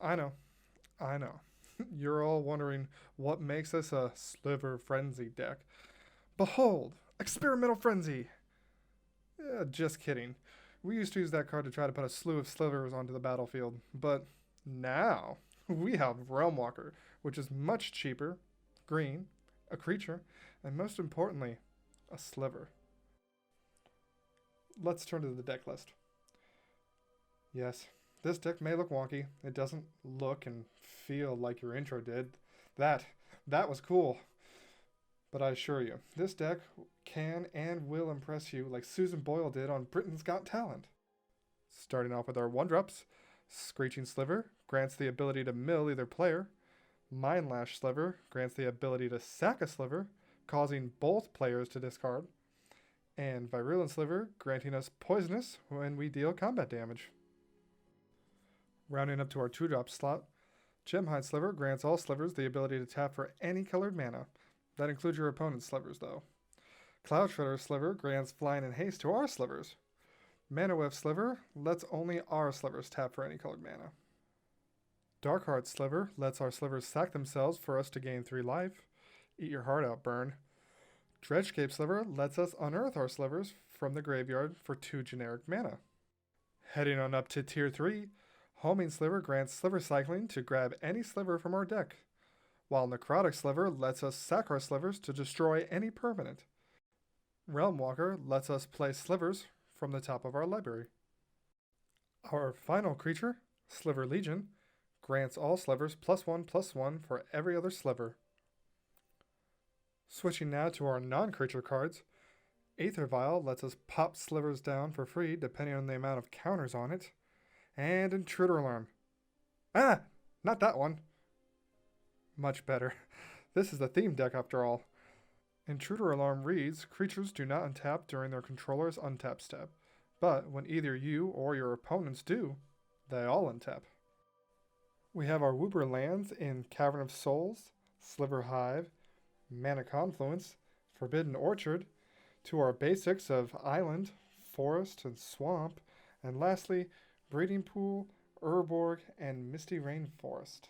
I know, I know. You're all wondering what makes this a Sliver Frenzy deck. Behold, Experimental Frenzy! Just kidding. We used to use that card to try to put a slew of slivers onto the battlefield, but now we have Realm Walker, which is much cheaper, green, a creature, and most importantly, a sliver. Let's turn to the deck list. Yes, this deck may look wonky. It doesn't look and feel like your intro did. That that was cool. But I assure you, this deck can and will impress you like Susan Boyle did on Britain's Got Talent. Starting off with our 1-drops, Screeching Sliver grants the ability to mill either player. Mind Lash Sliver grants the ability to sack a sliver, causing both players to discard. And Virulent Sliver granting us poisonous when we deal combat damage. Rounding up to our 2-drop slot, Gemhide Sliver grants all slivers the ability to tap for any colored mana. That includes your opponent's slivers, though. Cloud Shredder Sliver grants flying and haste to our slivers. Mana Wave Sliver lets only our slivers tap for any colored mana. Darkheart Sliver lets our slivers sack themselves for us to gain 3 life. Eat your heart out, burn. Dredgecape Sliver lets us unearth our slivers from the graveyard for 2 generic mana. Heading on up to Tier 3, Homing Sliver grants sliver cycling to grab any sliver from our deck, while Necrotic Sliver lets us sack our slivers to destroy any permanent. Realm Walker lets us play slivers from the top of our library. Our final creature, Sliver Legion, grants all slivers +1/+1 for every other sliver. Switching now to our non-creature cards, Aether Vial lets us pop slivers down for free depending on the amount of counters on it. And Intruder Alarm. Ah! Not that one. Much better. This is a theme deck after all. Intruder Alarm reads, creatures do not untap during their controller's untap step, but when either you or your opponents do, they all untap. We have our Woober lands in Cavern of Souls, Sliver Hive, Mana Confluence, Forbidden Orchard, to our basics of Island, Forest, and Swamp, and lastly, Breeding Pool, Urborg, and Misty Rainforest.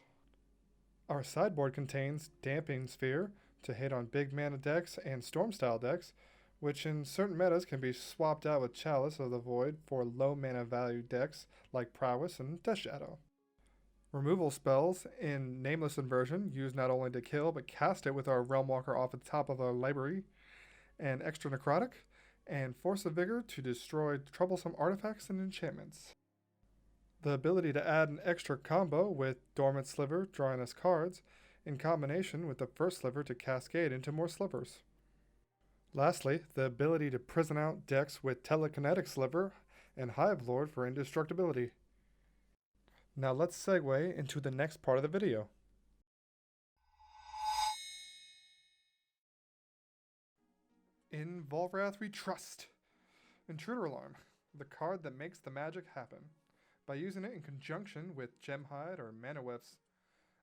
Our sideboard contains Damping Sphere to hit on big mana decks and storm style decks, which in certain metas can be swapped out with Chalice of the Void for low mana value decks like Prowess and Death Shadow. Removal spells in Nameless Inversion used not only to kill but cast it with our Realm Walker off the top of our library, and Extra Necrotic, and Force of Vigor to destroy troublesome artifacts and enchantments. The ability to add an extra combo with Dormant Sliver drawing us cards, in combination with the first sliver to cascade into more slivers. Lastly, the ability to prison out decks with Telekinetic Sliver and Hive Lord for indestructibility. Now let's segue into the next part of the video. In Volrath we trust. Intruder Alarm, the card that makes the magic happen. By using it in conjunction with Gemhide or Mana Whiffs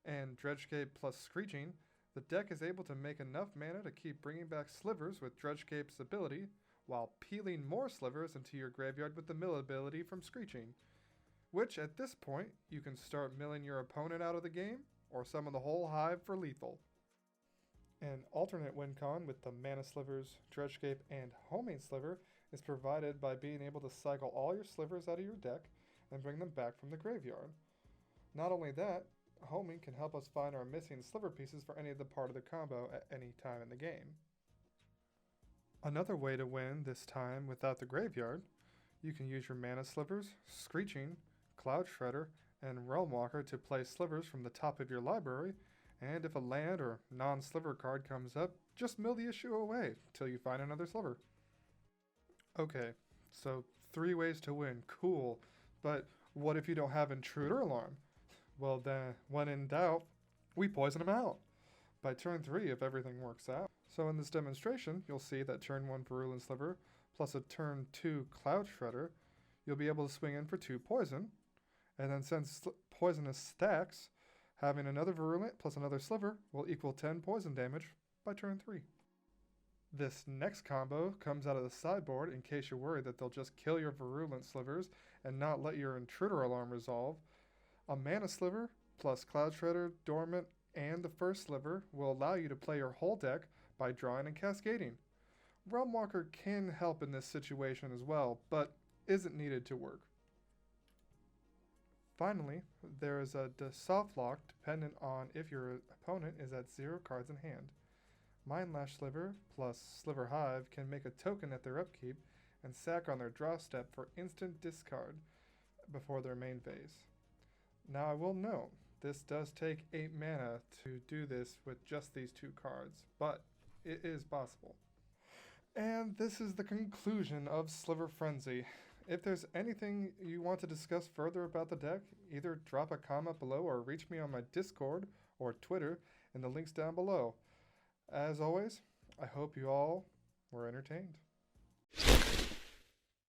and Dredgecape plus Screeching, the deck is able to make enough mana to keep bringing back slivers with Dredgecape's ability, while peeling more slivers into your graveyard with the mill ability from Screeching, which at this point you can start milling your opponent out of the game or summon the whole hive for lethal. An alternate win con with the Mana Slivers, Dredgecape, and Homing Sliver is provided by being able to cycle all your slivers out of your deck and bring them back from the graveyard. Not only that, homing can help us find our missing sliver pieces for any of the part of the combo at any time in the game. Another way to win this time without the graveyard, you can use your Mana Slivers, Screeching, Cloud Shredder, and Realm Walker to play slivers from the top of your library, and if a land or non-sliver card comes up, just mill the issue away till you find another sliver. Okay, so 3 ways to win, cool. But what if you don't have Intruder Alarm? Well then, when in doubt, we poison them out. By turn 3 if everything works out. So in this demonstration, you'll see that turn 1 Virulent Sliver plus a turn 2 Cloud Shredder, you'll be able to swing in for 2 poison. And then since poisonous stacks, having another Virulent plus another Sliver will equal 10 poison damage by turn 3. This next combo comes out of the sideboard in case you're worried that they'll just kill your Virulent Slivers and not let your Intruder Alarm resolve. A Mana Sliver plus Cloud Shredder, Dormant, and the first Sliver will allow you to play your whole deck by drawing and cascading. Realmwalker can help in this situation as well, but isn't needed to work. Finally, there is a soft lock dependent on if your opponent is at 0 cards in hand. Mindlash Sliver plus Sliver Hive can make a token at their upkeep and sack on their draw step for instant discard before their main phase. Now I will note, this does take 8 mana to do this with just these 2 cards, but it is possible. And this is the conclusion of Sliver Frenzy. If there's anything you want to discuss further about the deck, either drop a comment below or reach me on my Discord or Twitter in the links down below. As always, I hope you all were entertained.